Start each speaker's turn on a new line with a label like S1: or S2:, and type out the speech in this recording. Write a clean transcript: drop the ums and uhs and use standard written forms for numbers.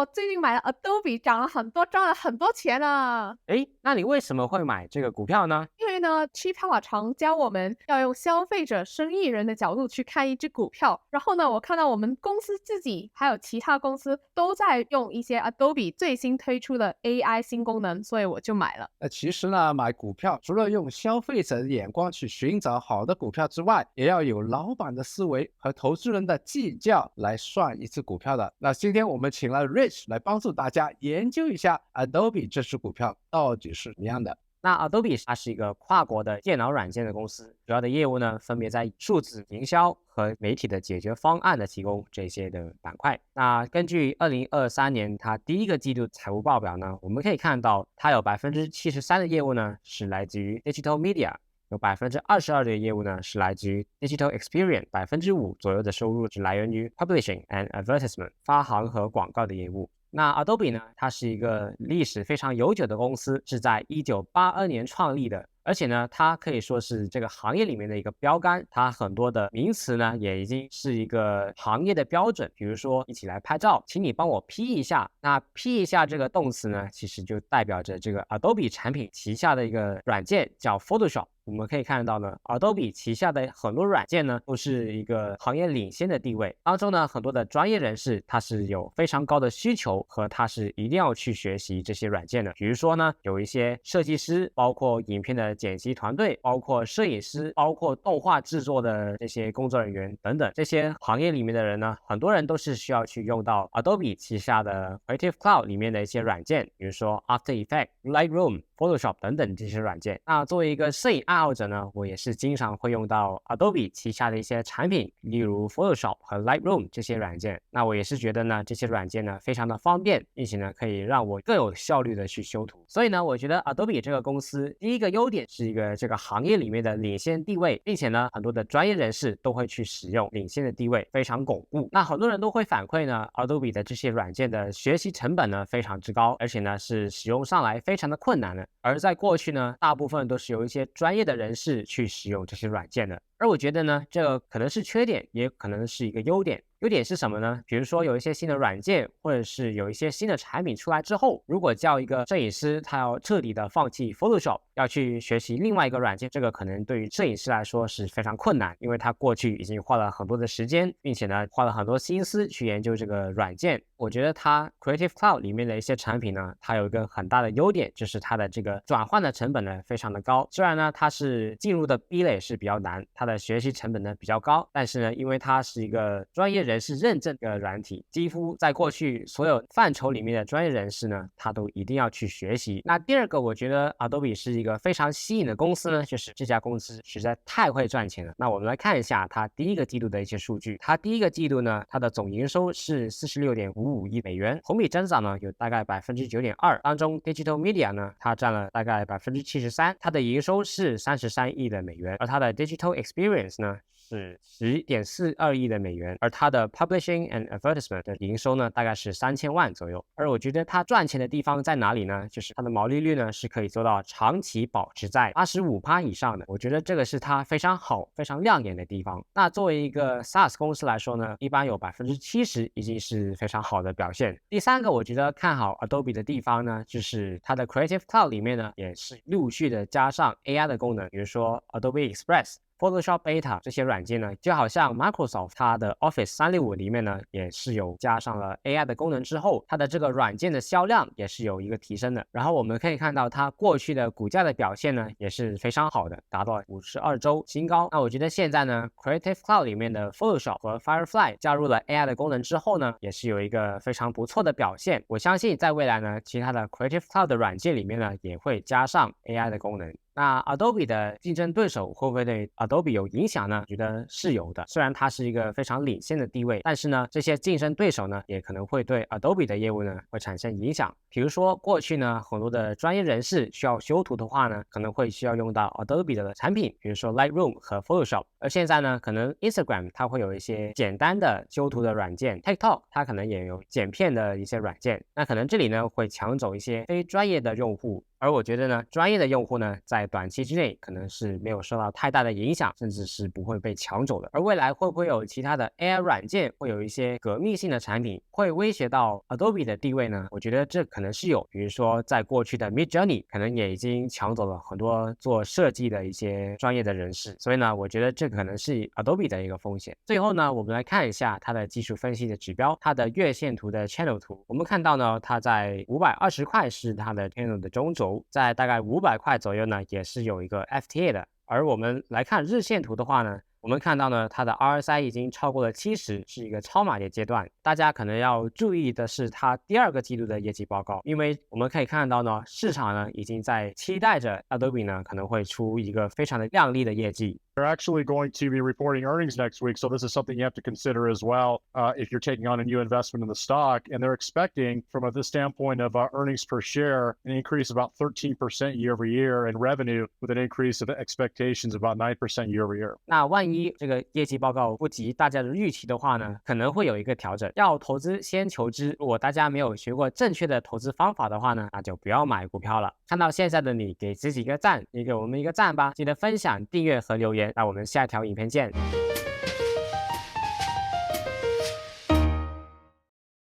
S1: 我最近买了 Adobe，涨了很多，赚了很多钱啊。
S2: 诶，那你为什么会买这个股票呢？
S1: 因为呢，Chief 爸爸常教我们要用消费者、生意人的角度去看一只股票。然后呢，我看到我们公司自己还有其他公司都在用一些 Adobe 最新推出的 AI 新功能，所以我就买了。
S3: 那其实呢，买股票除了用消费者的眼光去寻找好的股票之外，也要有老板的思维和投资人的计较来算一只股票的。那今天我们请了 Rich 来帮助大家研究一下 Adobe 这只股票到底是怎么样的。
S2: 那 Adobe 它是一个跨国的电脑软件的公司，主要的业务呢分别在数字营销和媒体的解决方案的提供这些的板块。那根据2023年它第一个季度财务报表呢，我们可以看到它有73%的业务呢是来自于 Digital Media， 有22%的业务呢是来自于 Digital Experience，5% 左右的收入是来源于 Publishing and Advertisement 发行和广告的业务。那 Adobe 呢，它是一个历史非常悠久的公司，是在1982年创立的，而且呢，它可以说是这个行业里面的一个标杆。它很多的名词呢，也已经是一个行业的标准。比如说，一起来拍照，请你帮我 P 一下。那 P 一下这个动词呢，其实就代表着这个 Adobe 产品旗下的一个软件叫 Photoshop。我们可以看到呢 ，Adobe 旗下的很多软件呢，都是一个行业领先的地位。当中呢，很多的专业人士他是有非常高的需求和他是一定要去学习这些软件的。比如说呢，有一些设计师，包括影片的剪辑团队，包括摄影师，包括动画制作的这些工作人员等等，这些行业里面的人呢，很多人都是需要去用到 Adobe 旗下的 Creative Cloud 里面的一些软件，比如说 After Effects、Lightroom、Photoshop 等等这些软件。那作为一个摄影爱好者呢，我也是经常会用到 Adobe 旗下的一些产品，例如 Photoshop 和 Lightroom 这些软件。那我也是觉得呢，这些软件呢非常的方便，并且呢可以让我更有效率的去修图。所以呢，我觉得 Adobe 这个公司第一个优点是一个这个行业里面的领先地位，并且呢很多的专业人士都会去使用，领先的地位非常巩固。那很多人都会反馈呢 Adobe 的这些软件的学习成本呢非常之高，而且呢是使用上来非常的困难的。而在过去呢，大部分都是由一些专业的人士去使用这些软件的。而我觉得呢，这个可能是缺点，也可能是一个优点。优点是什么呢？比如说有一些新的软件，或者是有一些新的产品出来之后，如果叫一个摄影师他要彻底的放弃 Photoshop， 要去学习另外一个软件，这个可能对于摄影师来说是非常困难，因为他过去已经花了很多的时间，并且呢花了很多心思去研究这个软件。我觉得它 Creative Cloud 里面的一些产品呢，它有一个很大的优点，就是它的这个转换的成本呢非常的高。虽然呢它是进入的壁垒是比较难，它的学习成本呢比较高，但是呢因为它是一个专业人士认证的软体，几乎在过去所有范畴里面的专业人士呢，他都一定要去学习。那第二个，我觉得 Adobe 是一个非常吸引的公司呢，就是这家公司实在太会赚钱了。那我们来看一下它第一个季度的一些数据。它第一个季度呢，它的总营收是46.55亿美元，同比增长呢有大概9.2%，当中 Digital Media 呢，它占了大概73%，它的营收是33亿的美元，而它的 Digital Experience 呢是10.42亿的美元，而它的 Publishing and Advertisement 的营收呢，大概是3000万左右。而我觉得它赚钱的地方在哪里呢？就是它的毛利率呢是可以做到长期保持在85%以上的。我觉得这个是它非常好、非常亮眼的地方。那作为一个 SaaS 公司来说呢，一般有70%已经是非常好的表现。第三个，我觉得看好 Adobe 的地方呢，就是它的 Creative Cloud 里面呢，也是陆续的加上 AI 的功能，比如说 Adobe Express、Photoshop Beta 这些软件呢，就好像 Microsoft 它的 Office 365里面呢，也是有加上了 AI 的功能之后，它的这个软件的销量也是有一个提升的。然后我们可以看到它过去的股价的表现呢，也是非常好的，达到52周新高。那我觉得现在呢 ，Creative Cloud 里面的 Photoshop 和 Firefly 加入了 AI 的功能之后呢，也是有一个非常不错的表现。我相信在未来呢，其他的 Creative Cloud 的软件里面呢，也会加上 AI 的功能。那 Adobe 的竞争对手会不会对 Adobe 有影响呢？我觉得是有的。虽然它是一个非常领先的地位，但是呢，这些竞争对手呢，也可能会对 Adobe 的业务呢会产生影响。比如说，过去呢，很多的专业人士需要修图的话呢，可能会需要用到 Adobe 的产品，比如说 Lightroom 和 Photoshop。而现在呢，可能 Instagram 它会有一些简单的修图的软件 ，TikTok 它可能也有剪片的一些软件。那可能这里呢会抢走一些非专业的用户。而我觉得呢，专业的用户呢，在短期之内可能是没有受到太大的影响，甚至是不会被抢走的。而未来会不会有其他的 AI 软件，会有一些革命性的产品，会威胁到 Adobe 的地位呢？我觉得这可能是有，比如说在过去的 Midjourney 可能也已经抢走了很多做设计的一些专业的人士，所以呢，我觉得这可能是 Adobe 的一个风险。最后呢，我们来看一下它的技术分析的指标，它的月线图的 channel 图，我们看到呢，它在520块是它的 channel 的中轴，在大概500块左右呢，也是有一个 FTA 的。而我们来看日线图的话呢，我们看到呢，它的 RSI 已经超过了70，是一个超买的阶段。大家可能要注意的是它第二个季度的业绩报告，因为我们可以看到呢，市场呢已经在期待着 Adobe 呢可能会出一个非常的亮丽的业绩。
S4: They're actually going to be reporting earnings next week, so this is something you have to consider as well if you're taking on a new investment in the stock. And they're expecting, from the standpoint of earnings per share, an increase of about 13% year over year, and revenue with an increase of expectations of about 9% year over year.
S2: 那万一这个业绩报告不及大家的预期的话呢，可能会有一个调整。要投资先求知，如果大家没有学过正确的投资方法的话呢，那就不要买股票了。看到现在的你，给自己一个赞，也给我们一个赞吧。记得分享、订阅和留言。那我们下条影片见。